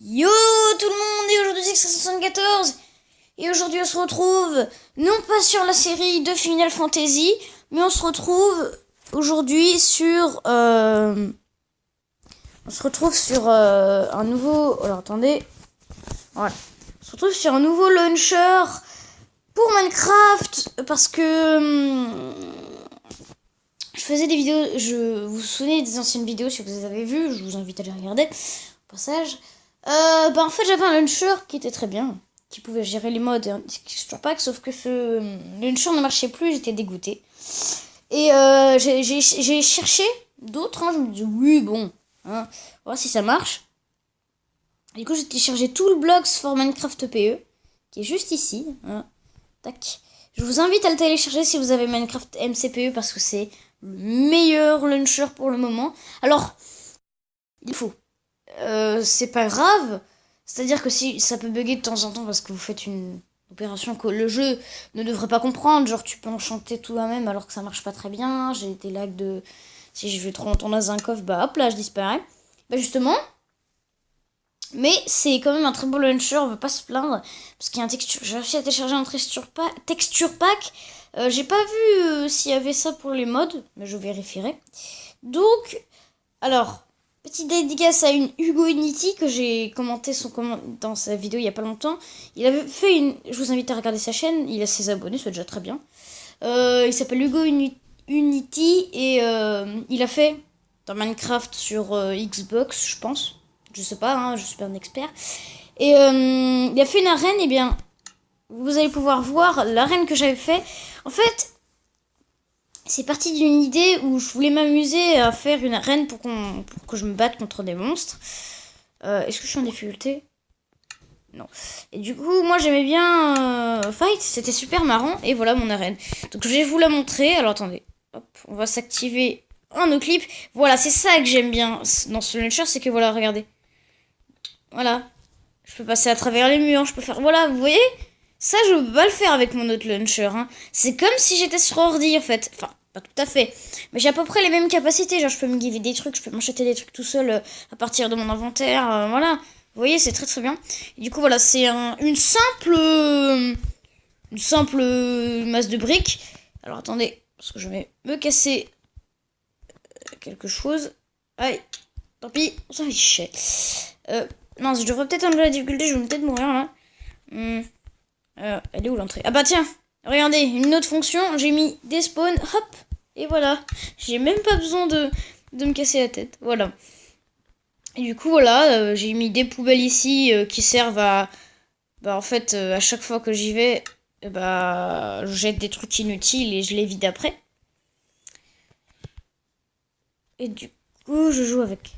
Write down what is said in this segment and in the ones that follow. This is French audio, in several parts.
Yo tout le monde, et aujourd'hui c'est 74 et aujourd'hui on se retrouve non pas sur la série de Final Fantasy, mais on se retrouve aujourd'hui sur un nouveau, alors attendez, voilà, on se retrouve sur un nouveau launcher pour Minecraft parce que je faisais des vidéos, vous vous souvenez des anciennes vidéos, si vous les avez vues, je vous invite à les regarder au passage. En fait j'avais un launcher qui était très bien, qui pouvait gérer les modes et un texture pack, sauf que ce launcher ne marchait plus, j'étais dégoûtée. Et j'ai cherché d'autres, je me dis oui bon, on va voir si ça marche. Du coup j'ai téléchargé tout le Blocks for Minecraft PE, qui est juste ici, tac. Je vous invite à le télécharger si vous avez Minecraft MCPE parce que c'est le meilleur launcher pour le moment. Alors, il faut. C'est pas grave, c'est-à-dire que si ça peut bugger de temps en temps parce que vous faites une opération que le jeu ne devrait pas comprendre, genre tu peux enchanter toi-même alors que ça marche pas très bien, j'ai des lags de... Si je vais trop longtemps dans un coffre, bah hop là je disparais. Bah justement, mais c'est quand même un très beau launcher, on veut pas se plaindre, parce qu'il y a un texture... J'ai réussi à télécharger un texture pack, j'ai pas vu s'il y avait ça pour les mods, mais je vérifierai. Donc, alors... Petite dédicace à une Hugo Unity que j'ai commenté dans sa vidéo il y a pas longtemps. Il avait fait une... Je vous invite à regarder sa chaîne. Il a ses abonnés, c'est déjà très bien. Il s'appelle Hugo Unity et il a fait dans Minecraft sur Xbox, je pense. Je sais pas, je suis pas un expert. Et il a fait une arène, et bien vous allez pouvoir voir l'arène que j'avais fait. En fait... C'est parti d'une idée où je voulais m'amuser à faire une arène pour que je me batte contre des monstres. Est-ce que je suis en difficulté? Non. Et du coup, moi j'aimais bien Fight, c'était super marrant. Et voilà mon arène. Donc je vais vous la montrer. Alors attendez, hop, on va s'activer un no clip. Voilà, c'est ça que j'aime bien dans ce launcher, c'est que voilà, regardez. Voilà. Je peux passer à travers les murs, je peux faire... Voilà, vous voyez? Ça, je peux pas le faire avec mon autre launcher. C'est comme si j'étais sur ordi, en fait. Enfin, pas tout à fait. Mais j'ai à peu près les mêmes capacités. Genre, je peux me giver des trucs, je peux m'acheter des trucs tout seul à partir de mon inventaire. Voilà. Vous voyez, c'est très très bien. Et du coup, voilà, c'est une simple masse de briques. Alors, attendez, parce que je vais me casser quelque chose. Aïe, tant pis, on s'en fiche. Non, je devrais peut-être enlever la difficulté, je vais peut-être mourir, là. Elle est où l'entrée? Ah bah tiens, regardez, une autre fonction, j'ai mis des spawns, hop, et voilà. J'ai même pas besoin de me casser la tête, voilà. Et du coup, voilà, j'ai mis des poubelles ici qui servent à... Bah en fait, à chaque fois que j'y vais, je jette des trucs inutiles et je les vide après. Et du coup, je joue avec...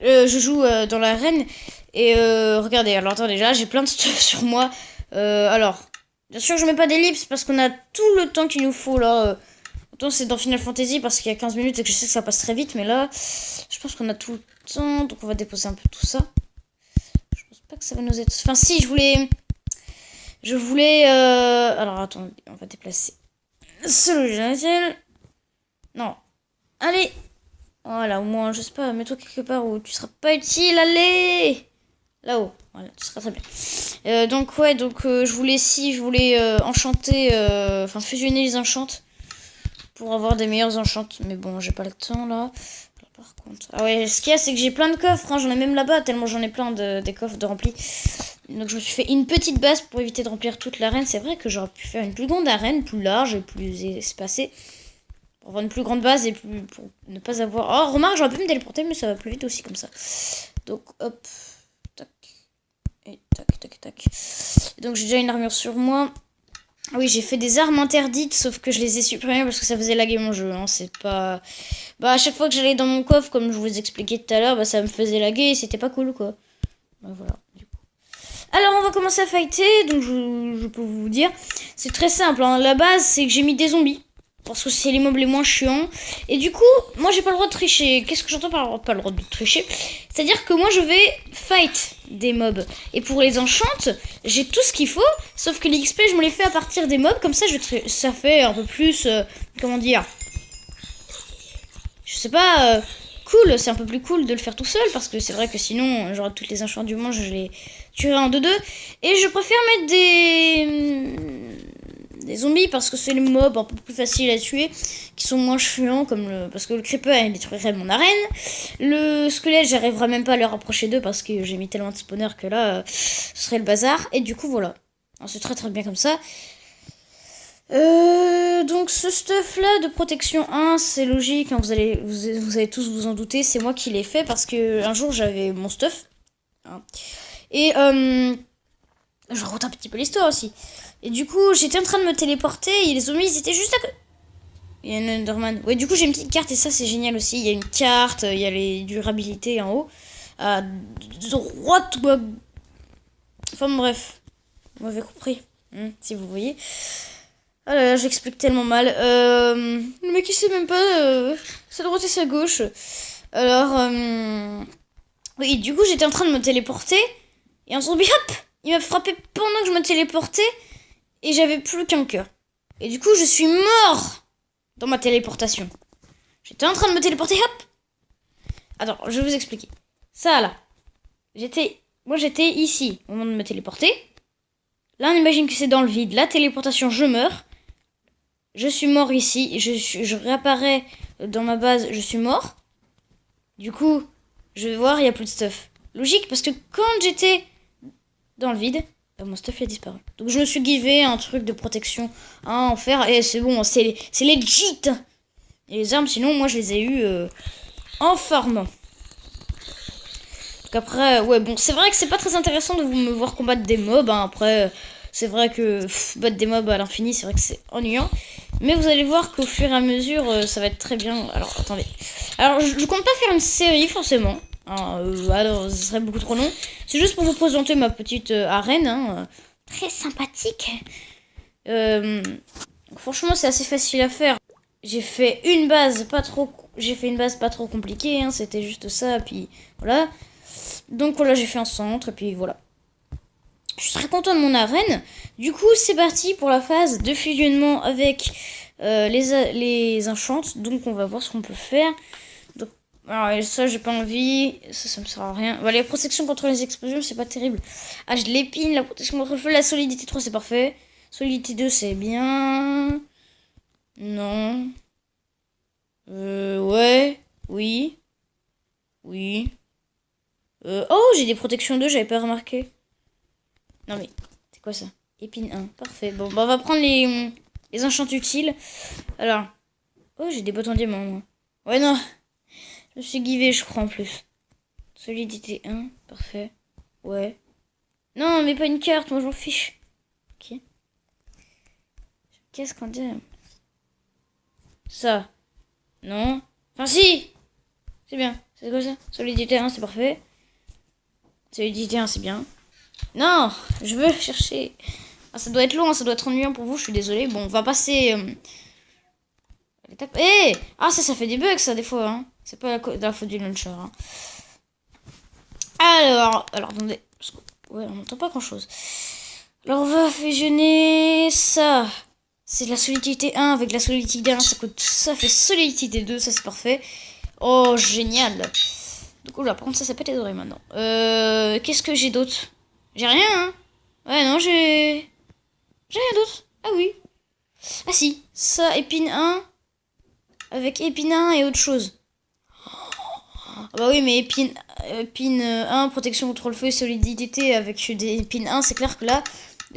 je joue dans l'arène. Et regardez, alors attends, déjà j'ai plein de stuff sur moi. Alors, bien sûr je mets pas d'ellipse parce qu'on a tout le temps qu'il nous faut là. Autant c'est dans Final Fantasy parce qu'il y a 15 minutes et que je sais que ça passe très vite. Mais là, je pense qu'on a tout le temps. Donc on va déposer un peu tout ça. Je pense pas que ça va nous être... Enfin si, je voulais... Alors attendez, on va déplacer ce logiciel. Non. Allez. Voilà, au moins, je sais pas, mets-toi quelque part où tu seras pas utile, allez. Là-haut, voilà, tu seras très bien. Donc ouais, je voulais enchanter, fusionner les enchantes pour avoir des meilleurs enchantes. Mais bon, j'ai pas le temps là. Alors, par contre, ah ouais, ce qu'il y a, c'est que j'ai plein de coffres. J'en ai même là-bas tellement j'en ai plein des coffres de remplis. Donc je me suis fait une petite base pour éviter de remplir toute l'arène. C'est vrai que j'aurais pu faire une plus grande arène, plus large et plus espacée. Pour avoir une plus grande base et pour ne pas avoir... Oh, remarque, j'aurais pu me téléporter, mais ça va plus vite aussi comme ça. Donc, hop. Tac. Et tac, tac, tac. Et donc, j'ai déjà une armure sur moi. Ah oui, j'ai fait des armes interdites, sauf que je les ai supprimées parce que ça faisait laguer mon jeu. C'est pas... Bah, à chaque fois que j'allais dans mon coffre, comme je vous expliquais tout à l'heure, ça me faisait laguer et c'était pas cool, quoi. Bah, voilà, du coup. Alors, on va commencer à fighter. Donc, je peux vous dire. C'est très simple. La base, c'est que j'ai mis des zombies. Parce que c'est les mobs les moins chiants. Et du coup, moi j'ai pas le droit de tricher. Qu'est-ce que j'entends par pas le droit de tricher? C'est-à-dire que moi je vais fight des mobs. Et pour les enchantes, j'ai tout ce qu'il faut. Sauf que les XP je me les fais à partir des mobs. Comme ça, ça fait un peu plus... comment dire? Je sais pas... cool, c'est un peu plus cool de le faire tout seul, parce que c'est vrai que sinon, genre, toutes les enchants du monde, je les tuerais en 2-2. Et je préfère mettre des zombies, parce que c'est les mobs un peu plus faciles à tuer, qui sont moins chiants, parce que le creeper, il détruirait mon arène. Le squelette, j'arriverai même pas à le rapprocher d'eux, parce que j'ai mis tellement de spawners que là, ce serait le bazar. Et du coup, voilà. Alors, c'est très très bien comme ça. Donc ce stuff là de protection 1, c'est logique, hein, vous allez tous vous en douter, c'est moi qui l'ai fait parce que un jour j'avais mon stuff, hein, et je raconte un petit peu l'histoire aussi. Et du coup j'étais en train de me téléporter et les zombies ils étaient juste à côté. Il y a un Enderman. Ouais, du coup j'ai une petite carte et ça c'est génial aussi. Il y a une carte, il y a les durabilités en haut, à droite, enfin bref, vous m'avez compris, hein, si vous voyez. Ah là là, j'explique tellement mal. Le mec il sait même pas sa droite et sa gauche. Alors, oui, du coup j'étais en train de me téléporter. Et un zombie, hop, il m'a frappé pendant que je me téléportais. Et j'avais plus qu'un cœur. Et du coup je suis mort dans ma téléportation. J'étais en train de me téléporter, hop. Attends, je vais vous expliquer. Ça là. Moi j'étais ici au moment de me téléporter. Là on imagine que c'est dans le vide. La téléportation, je meurs. Je suis mort ici, je réapparais dans ma base, je suis mort. Du coup, je vais voir, il n'y a plus de stuff. Logique, parce que quand j'étais dans le vide, mon stuff a disparu. Donc je me suis givé un truc de protection en fer, et c'est bon, c'est legit. Et les armes, sinon, moi je les ai eues en farmant. Donc après, ouais, bon, c'est vrai que c'est pas très intéressant de me voir combattre des mobs, hein. Après, c'est vrai que battre des mobs à l'infini, c'est vrai que c'est ennuyant. Mais vous allez voir qu'au fur et à mesure, ça va être très bien. Alors, attendez. Alors, je compte pas faire une série, forcément. Hein, alors, ce serait beaucoup trop long. C'est juste pour vous présenter ma petite arène. Hein, très sympathique. Franchement, c'est assez facile à faire. J'ai fait une base pas trop compliquée. Hein, c'était juste ça, puis voilà. Donc voilà, j'ai fait un centre, et puis voilà. Je suis très content de mon arène. Du coup, c'est parti pour la phase de fusionnement avec les enchantes. Donc, on va voir ce qu'on peut faire. Donc, alors, ça, j'ai pas envie. Ça me sert à rien. Bah, les protections contre les explosions, c'est pas terrible. Ah, je l'épine. La protection contre le feu. La solidité 3, c'est parfait. Solidité 2, c'est bien. Non. Ouais. Oui. Oui. Oh, j'ai des protections 2, j'avais pas remarqué. Non mais, c'est quoi ça? Épine 1, parfait. Bon, bah on va prendre les enchants utiles. Alors, oh j'ai des bottes en diamant moi. Ouais non, je me suis givé je crois en plus. Solidité 1, parfait. Ouais. Non mais pas une carte, moi j'en fiche. Ok. Qu'est-ce qu'on dit? Ça. Non. Enfin si. C'est bien, c'est quoi ça? Solidité 1 c'est parfait. Solidité 1 c'est bien. Non, je veux chercher. Ah, ça doit être long, ça doit être ennuyant pour vous, je suis désolée. Bon, on va passer à l'étape. Ah, ça fait des bugs, ça, des fois. Hein. C'est pas la faute du launcher. Hein. Alors, attendez. Ouais, on n'entend pas grand-chose. Alors, on va fusionner ça. C'est de la solidité 1 avec la solidité 1. Ça fait solidité 2, ça c'est parfait. Oh, génial. Donc, oula, par contre, ça pète les oreilles maintenant. Qu'est-ce que j'ai d'autre? J'ai rien, hein. Ouais, non, j'ai rien d'autre. Ah oui. Ah si, ça, épine 1. Avec épine 1 et autre chose. Ah bah oui, mais épine 1, protection contre le feu et solidité avec des épines 1, c'est clair que là...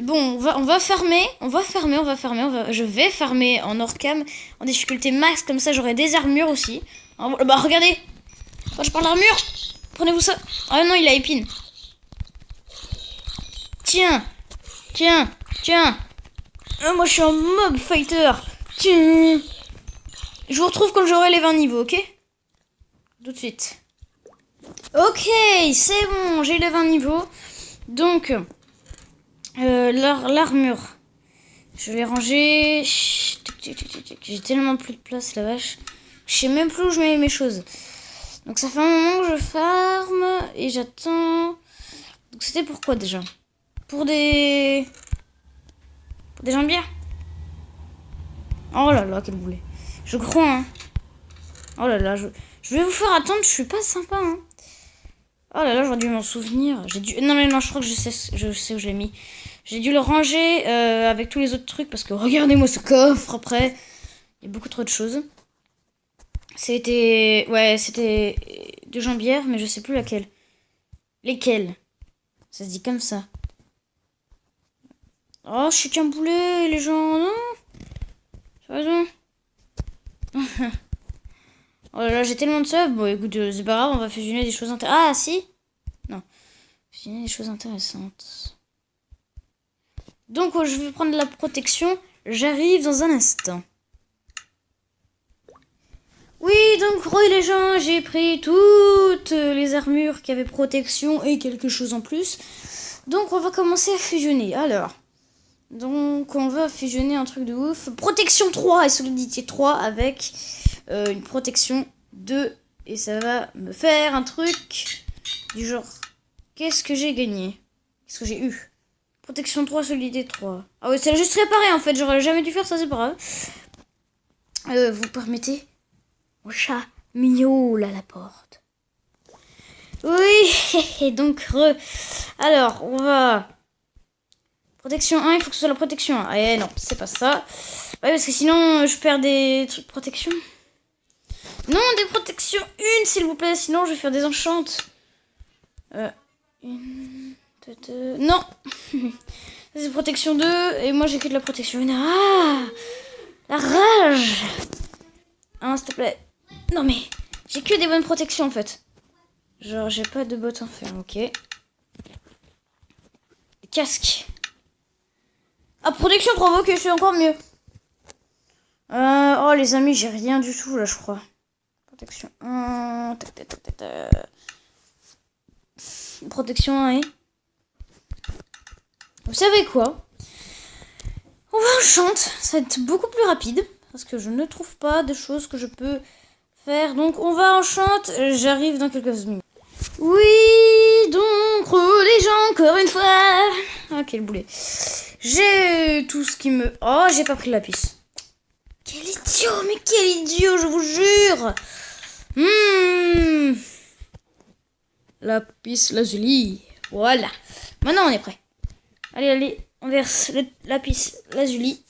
Bon, on va farmer. Je vais farmer en hors-cam, en difficulté max, comme ça j'aurai des armures aussi. Bah regardez. Quand je parle d'armure, prenez-vous ça. Ah non, il a épine. Tiens. Moi je suis un mob fighter. Tiens. Je vous retrouve quand j'aurai les 20 niveaux, ok? Tout de suite. Ok, c'est bon, j'ai les 20 niveaux. Donc, l'armure. Je vais ranger. J'ai tellement plus de place, la vache. Je sais même plus où je mets mes choses. Donc ça fait un moment que je farme et j'attends. Donc c'était pourquoi déjà? Pour des jambières. Oh là là, quel boulet. Je crois, hein. Oh là là, je Je vais vous faire attendre, je suis pas sympa, hein. Oh là là, j'aurais dû m'en souvenir. Non, mais non, je crois que je sais où j'ai mis. J'ai dû le ranger avec tous les autres trucs parce que regardez-moi ce coffre après. Il y a beaucoup trop de choses. C'était de jambières, mais je sais plus laquelle. Lesquelles? Ça se dit comme ça. Oh, je suis qu'un boulet, les gens, non? J'ai raison. Oh là là, j'ai tellement de subs. Bon, écoute, c'est pas grave, on va fusionner des choses intéressantes. Ah, si? Non. Fusionner des choses intéressantes. Donc, je vais prendre la protection. J'arrive dans un instant. Oui, donc, les gens, j'ai pris toutes les armures qui avaient protection et quelque chose en plus. Donc, on va commencer à fusionner. Alors, donc, on va fusionner un truc de ouf. Protection 3 et solidité 3 avec une protection 2. Et ça va me faire un truc du genre... Qu'est-ce que j'ai gagné? Qu'est-ce que j'ai eu? Protection 3, solidité 3. Ah ouais, c'est juste réparé en fait. J'aurais jamais dû faire ça, c'est pas grave. Vous permettez? Mon chat miaule à la porte. Oui, donc alors, on va... Protection 1, il faut que ce soit la protection 1. Ah non, c'est pas ça. Ouais, parce que sinon, je perds des trucs de protection. Non, des protections 1, s'il vous plaît. Sinon, je vais faire des enchantes. Non. C'est protection 2. Et moi, j'ai que de la protection 1. Ah, la rage. Hein, s'il te plaît. Non, mais j'ai que des bonnes protections, en fait. Genre, j'ai pas de bottes en fer, ok. Casque. Ah, protection 3, ok, c'est encore mieux. Oh, les amis, j'ai rien du tout, là, je crois. Protection 1. Protection 1 et... Vous savez quoi? On va enchant. Ça va être beaucoup plus rapide. Parce que je ne trouve pas de choses que je peux faire. Donc, on va enchant. J'arrive dans quelques minutes. Oui, donc, les gens, encore une fois. Ah, quel boulet. J'ai tout ce qui me... Oh, j'ai pas pris la piste. Quel idiot, mais quel idiot, je vous jure. Lapis lazuli. Voilà. Maintenant, on est prêt. Allez, on verse le lapis lazuli.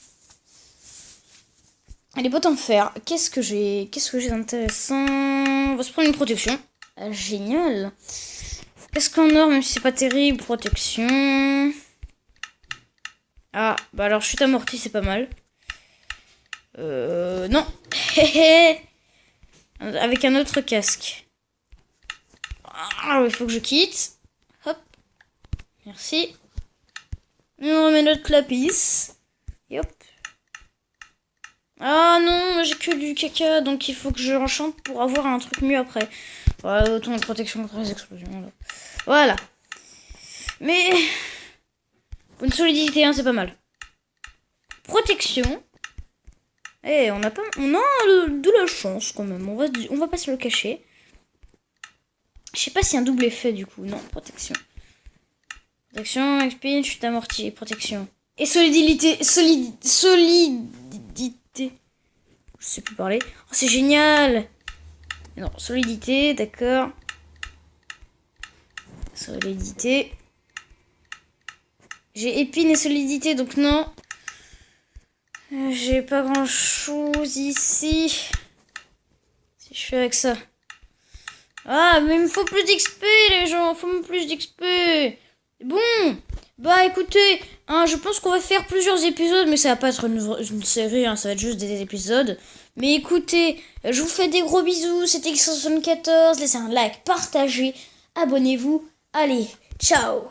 Et les bottes en fer. Qu'est-ce que j'ai d'intéressant? On va se prendre une protection. Ah, génial. Qu'est-ce qu'en or, même si c'est pas terrible. Protection. Ah, bah alors chute amortie, c'est pas mal. Non. Avec un autre casque. Ah, il faut que je quitte. Hop. Merci. Et on remet notre lapis. Et hop. Ah non, j'ai que du caca, donc il faut que je enchante pour avoir un truc mieux après. Voilà, autant de protection contre les explosions. Là. Voilà. Mais... Bonne solidité, hein, c'est pas mal. Protection. Eh, on a de la chance quand même. On va pas se le cacher. Je sais pas s'il y a un double effet du coup. Non, protection. Protection, XP, chute amortie, protection. Et solidité. Solidité. Je sais plus parler. Oh, c'est génial. Non, solidité, d'accord. Solidité. J'ai épine et solidité, donc non. J'ai pas grand chose ici. Si je fais avec ça. Ah, mais il me faut plus d'XP, les gens. Il faut plus d'XP. Bon. Bah écoutez, hein, je pense qu'on va faire plusieurs épisodes, mais ça va pas être une série, hein, ça va être juste des épisodes. Mais écoutez, je vous fais des gros bisous. C'était X74. Laissez un like, partagez, abonnez-vous. Allez, ciao.